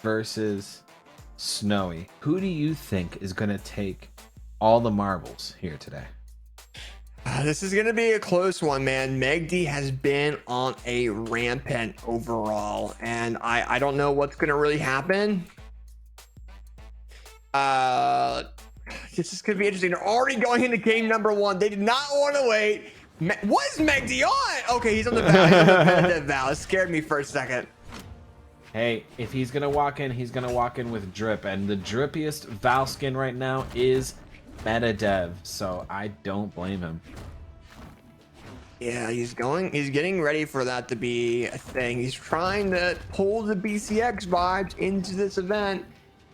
versus Snowy. Who do you think is going to take all the marbles here today? This is going to be a close one, man. Megd has been on a rampant overall, and I don't know what's going to really happen. This is going to be interesting. They're already going into game number 1. They did not want to wait. What is Megd on? Okay, he's on the Val. He's on the competitive Val. It scared me for a second. Hey, if he's going to walk in, he's going to walk in with drip, and the drippiest Val skin right now is meta dev, so I don't blame him. Yeah, he's getting ready for that to be a thing. He's trying to pull the BCX vibes into this event.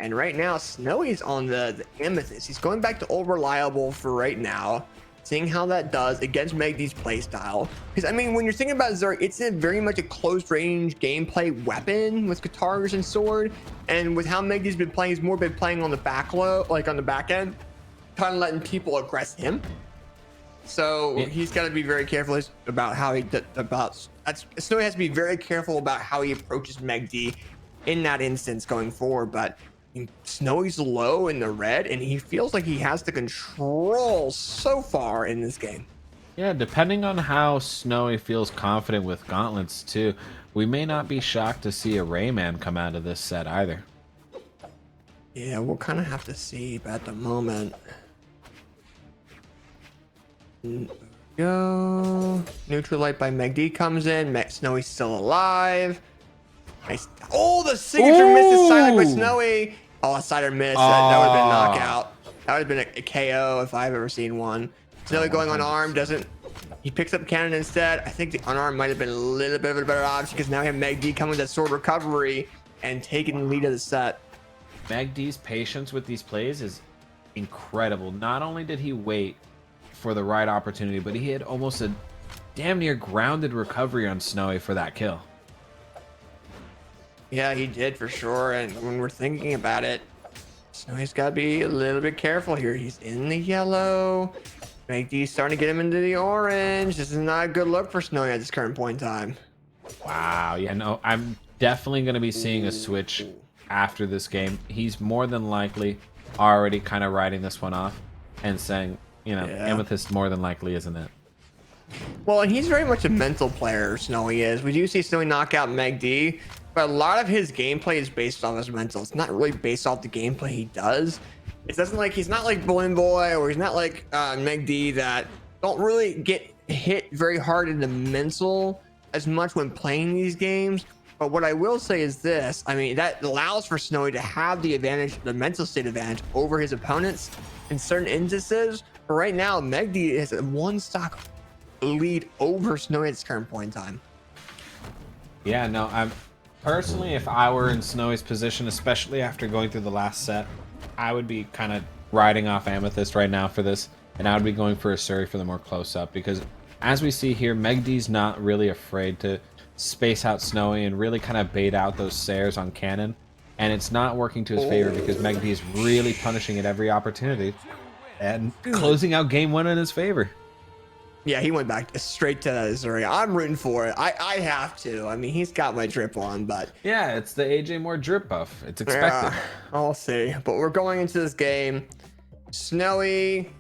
And right now, Snowy's on the Amethyst. He's going back to old reliable for right now, seeing how that does against Megd's playstyle. Because, I mean, when you're thinking about Zerg, it's very much a close range gameplay weapon with guitars and sword. And with how Megd's been playing, he's more been playing on the back low, like on the back end, kind of letting people aggress him. So he's got to be very careful about how Snowy has to be very careful about how he approaches Megd in that instance going forward. But Snowy's low in the red, and he feels like he has the control so far in this game. Yeah, depending on how Snowy feels confident with gauntlets too, we may not be shocked to see a Rayman come out of this set either. Yeah, we'll kind of have to see, but at the moment, go. Neutral light by Megd comes in. Snowy's still alive. Nice. Oh, the signature miss is silent by Snowy. Oh, a cider miss. That would have been a knockout. That would have been a KO if I've ever seen one. Snowy going unarmed doesn't. He picks up cannon instead. I think the unarmed might have been a little bit of a better option because now we have Megd coming with that sword recovery and taking the lead of the set. Megd's patience with these plays is incredible. Not only did he wait for the right opportunity, but he had almost a damn near grounded recovery on Snowy for that kill. Yeah, he did for sure. And when we're thinking about it, Snowy's got to be a little bit careful here. He's in the yellow. Megd's starting to get him into the orange. This is not a good look for Snowy at this current point in time. Wow. Yeah, no, I'm definitely going to be seeing a switch after this game. He's more than likely already kind of writing this one off and saying, you know, Amethyst more than likely isn't it. Well, and he's very much a mental player, Snowy is. We do see Snowy knock out Megd, but a lot of his gameplay is based off his mental. It's not really based off the gameplay he does. It doesn't like, he's not like Balloon Boy, or he's not like Megd that don't really get hit very hard in the mental as much when playing these games. But what I will say is this, I mean, that allows for Snowy to have the advantage, the mental state advantage over his opponents in certain instances. But right now, Megd has a one stock lead over Snowy at this current point in time. Yeah, no, I'm personally, if I were in Snowy's position, especially after going through the last set, I would be kind of riding off Amethyst right now for this, and I would be going for a Surrey for the more close-up, because as we see here, Megd's not really afraid to space out Snowy and really kind of bait out those Sares on cannon, and it's not working to his favor because Megd is really punishing at every opportunity and closing out game 1 in his favor. Yeah, he went back straight to Zuri. I'm rooting for it. I have to. I mean, he's got my drip on, but yeah, it's the ajmoor drip buff. It's expected. I'll see. But we're going into this game. Snowy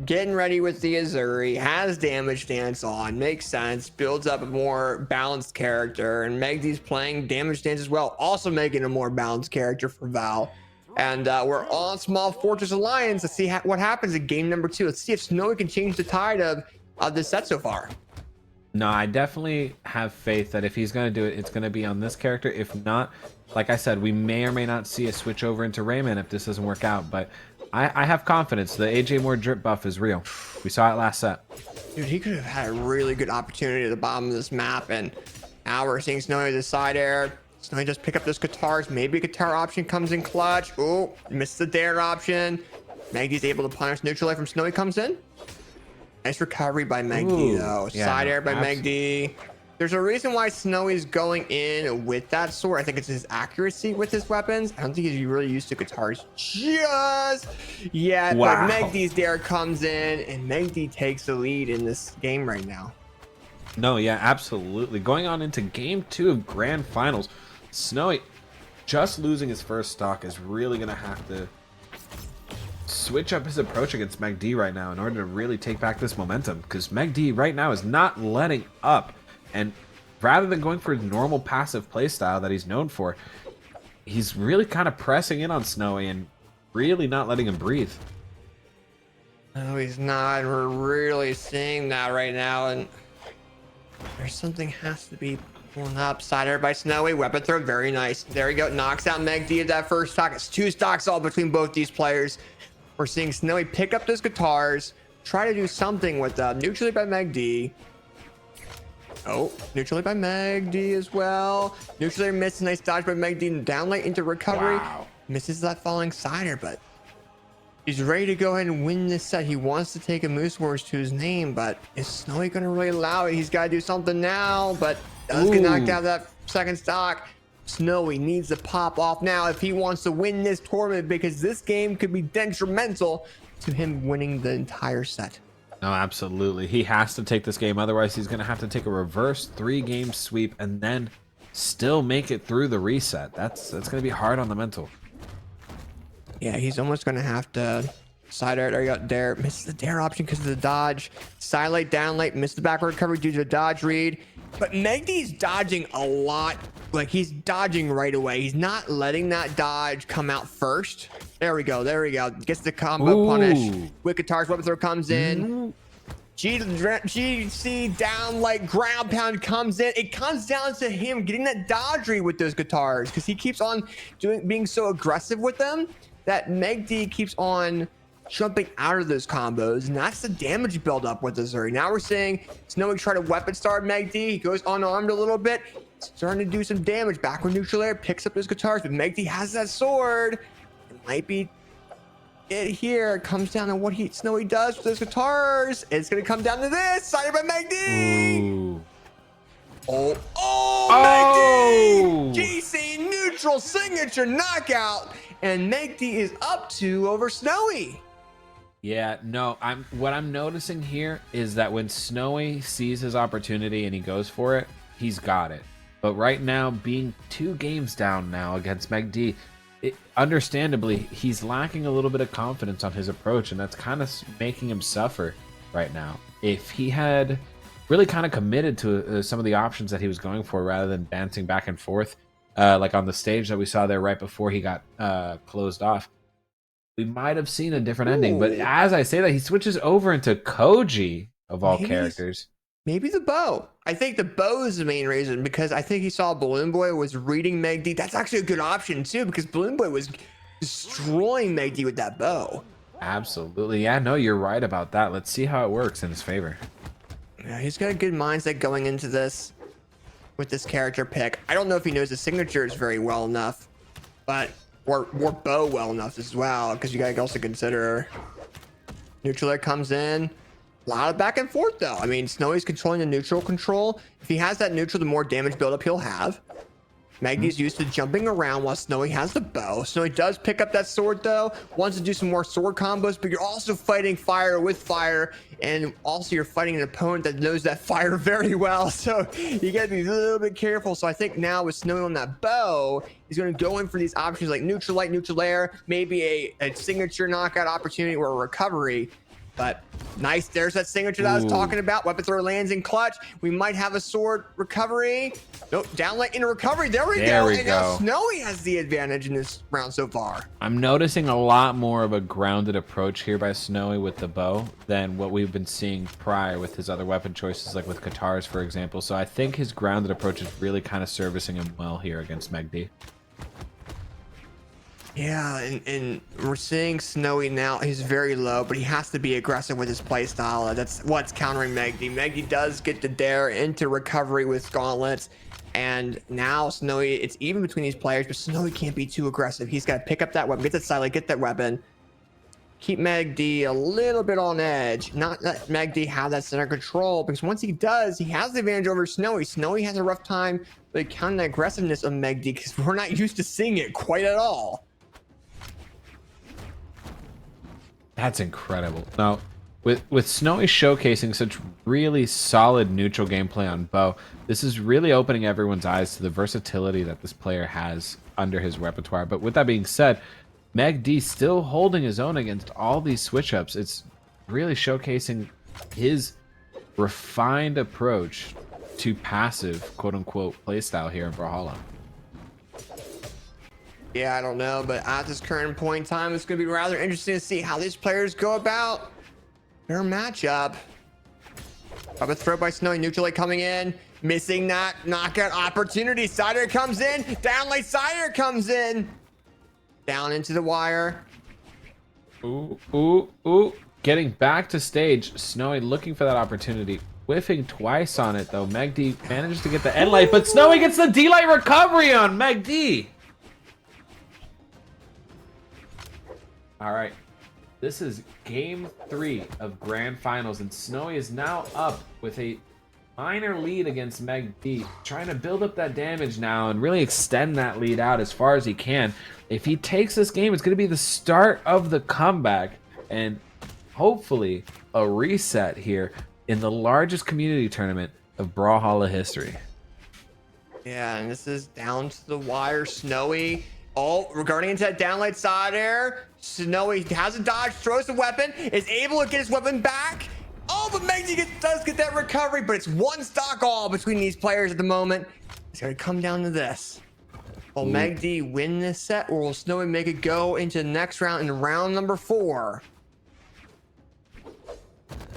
getting ready with the Azuri, has damage stance on, makes sense, builds up a more balanced character, and Megd's playing damage stance as well, also making a more balanced character for Val. And we're on Small Fortress Alliance to see what happens in game number 2. Let's see if Snowy can change the tide of this set so far. No, I definitely have faith that if he's going to do it, it's going to be on this character. If not, like I said, we may or may not see a switch over into Rayman if this doesn't work out. But I have confidence. The ajmoor drip buff is real. We saw it last set. Dude, he could have had a really good opportunity at the bottom of this map. And now we're seeing Snowy the side air. Snowy just pick up those guitars. Maybe a guitar option comes in clutch. Oh, missed the dare option. Megd's able to punish. Neutral light from Snowy comes in. Nice recovery by Megd though. Yeah, side air by Megd. There's a reason why Snowy's going in with that sword. I think it's his accuracy with his weapons. I don't think he's really used to guitars just yet. Wow. But Megd's dare comes in, and Megd takes the lead in this game right now. No, yeah, absolutely. Going on into game 2 of Grand Finals, Snowy just losing his first stock is really going to have to switch up his approach against Megd right now in order to really take back this momentum, because Megd right now is not letting up, and rather than going for normal passive playstyle that he's known for, he's really kind of pressing in on Snowy and really not letting him breathe. No, he's not. We're really seeing that right now, and there's something has to be pulling up. Side air by Snowy, weapon throw, very nice. There we go, knocks out Megd at that first stock. It's 2 stocks all between both these players. We're seeing Snowy pick up those guitars, try to do something with them. Neutrally by Megd. Oh, neutrally by Megd as well. Neutrally misses, nice dodge by Megd. Downlight into recovery. Wow. Misses that falling cider, but he's ready to go ahead and win this set. He wants to take a Moose Wars to his name, but is Snowy going to really allow it? He's got to do something now, but does get knocked out of that second stock. Snowy needs to pop off now if he wants to win this tournament, because this game could be detrimental to him winning the entire set. No, absolutely. He has to take this game. Otherwise, he's going to have to take a reverse 3-game sweep and then still make it through the reset. That's going to be hard on the mental. Yeah, he's almost going to have to side air. There you go. Dare. Misses the dare option because of the dodge. Side light, down light. Missed the backward recovery due to a dodge read. But Megd's dodging a lot. Like, he's dodging right away. He's not letting that dodge come out first. There we go. There we go. Gets the combo punish. With guitars, weapon throw comes in. GC down like ground pound comes in. It comes down to him getting that dodge read with those guitars, because he keeps on being so aggressive with them that Megd keeps on jumping out of those combos, and that's the damage buildup with this Zuri. Now we're seeing Snowy try to weapon start Megd. He goes unarmed a little bit, starting to do some damage. Backward neutral air, picks up those guitars, but Megd has that sword. It might be it here. It comes down to what Snowy does with those guitars. It's gonna come down to this, sided by Megd. Oh, Megd! GC neutral signature knockout, and Megd is up 2 over Snowy. Yeah, no, what I'm noticing here is that when Snowy sees his opportunity and he goes for it, he's got it. But right now, being 2 games down now against Megd, understandably, he's lacking a little bit of confidence on his approach, and that's kind of making him suffer right now. If he had really kind of committed to some of the options that he was going for rather than dancing back and forth, like on the stage that we saw there right before he got closed off, we might have seen a different ending. But as I say that, he switches over into Koji, of all characters. Maybe the bow. I think the bow is the main reason, because I think he saw Balloon Boy was reading Megd. That's actually a good option too, because Balloon Boy was destroying Megd with that bow. Absolutely. Yeah, no, you're right about that. Let's see how it works in his favor. Yeah, he's got a good mindset going into this with this character pick. I don't know if he knows the signatures very well enough, but or bow well enough as well, because you gotta also consider neutral air comes in. A lot of back and forth though. I mean, Snowy's controlling the neutral control. If he has that neutral, the more damage buildup he'll have. Megd's used to jumping around while Snowy has the bow. Snowy does pick up that sword though, wants to do some more sword combos, but you're also fighting fire with fire, and also you're fighting an opponent that knows that fire very well, so you gotta be a little bit careful. So I think now with Snowy on that bow, he's going to go in for these options like neutral light, neutral air, maybe a signature knockout opportunity or a recovery. But nice, there's that signature that I was talking about. Weapon throw lands in clutch. We might have a sword recovery. Nope, downlight into recovery. There we go. Now Snowy has the advantage in this round so far. I'm noticing a lot more of a grounded approach here by Snowy with the bow than what we've been seeing prior with his other weapon choices, like with guitars, for example. So I think his grounded approach is really kind of servicing him well here against Megd. Yeah, and we're seeing Snowy now. He's very low, but he has to be aggressive with his play style. That's what's countering Megd. Megd does get the dare into recovery with gauntlets, and now Snowy, it's even between these players, but Snowy can't be too aggressive. He's got to pick up that weapon, get that silent, get that weapon, keep Megd a little bit on edge, not let Megd have that center control, because once he does, he has the advantage over Snowy. Snowy has a rough time like counting the aggressiveness of Megd, because we're not used to seeing it quite at all. That's incredible. Now, With Snowy showcasing such really solid neutral gameplay on Bow, this is really opening everyone's eyes to the versatility that this player has under his repertoire. But with that being said, Megd still holding his own against all these switch-ups. It's really showcasing his refined approach to passive, quote-unquote, playstyle here in Brawlhalla. Yeah, I don't know, but at this current point in time, it's going to be rather interesting to see how these players go about their matchup. Up a throw by Snowy, neutral lane coming in, missing that knockout opportunity. Sider comes in, down lane Sider comes in, down into the wire. Ooh. Getting back to stage, Snowy looking for that opportunity. Whiffing twice on it, though. Megd manages to get the end light, but Snowy gets the D-Light recovery on Megd. All right. This is game 3 of Grand Finals, and Snowy is now up with a minor lead against Megd, trying to build up that damage now and really extend that lead out as far as he can. If he takes this game, it's going to be the start of the comeback, and hopefully a reset here in the largest community tournament of Brawlhalla history. Yeah, and this is down to the wire. Snowy, regarding into that downlight side air. Snowy has a dodge, throws the weapon, is able to get his weapon back. Oh, but Megd does get that recovery, but it's one stock all between these players at the moment. It's going to come down to this. Will Megd win this set, or will Snowy make it go into the next round in round number 4?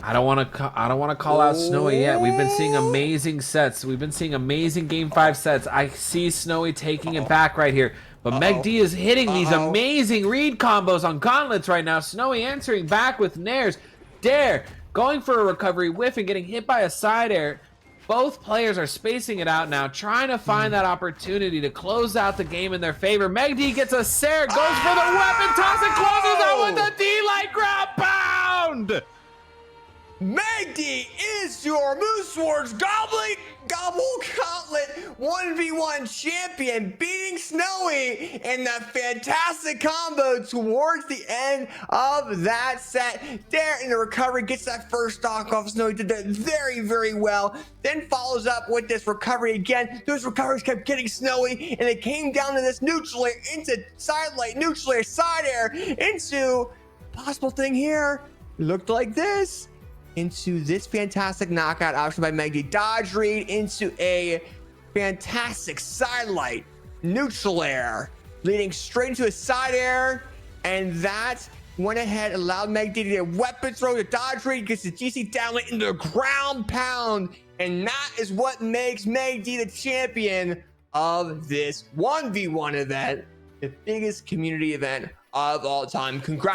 I don't want to call out Snowy yet. We've been seeing amazing sets. We've been seeing amazing game 5 sets. I see Snowy taking it back right here. But Megd is hitting these amazing read combos on gauntlets right now. Snowy answering back with nairs. Dare going for a recovery, whiff, and getting hit by a side air. Both players are spacing it out now, trying to find that opportunity to close out the game in their favor. Megd gets a Sair, goes for the weapon toss, and closes out with a D-Light ground pound! Megd is your Moose Wars Gobble Gauntlet 1v1 champion, beating Snowy in that fantastic combo towards the end of that set. Dare in the recovery gets that first stock off. Snowy did that very, very well. Then follows up with this recovery again. Those recoveries kept getting Snowy, and it came down to this neutral air into side light, neutral air, side air, into possible thing here. Looked like this. Into this fantastic knockout option by Megd. Dodge read into a fantastic side light, neutral air, leading straight into a side air, and that went ahead, allowed Megd to get a weapon throw, the dodge read, gets the GC downlight into the ground pound, and that is what makes Megd the champion of this 1v1 event, the biggest community event of all time. Congrats.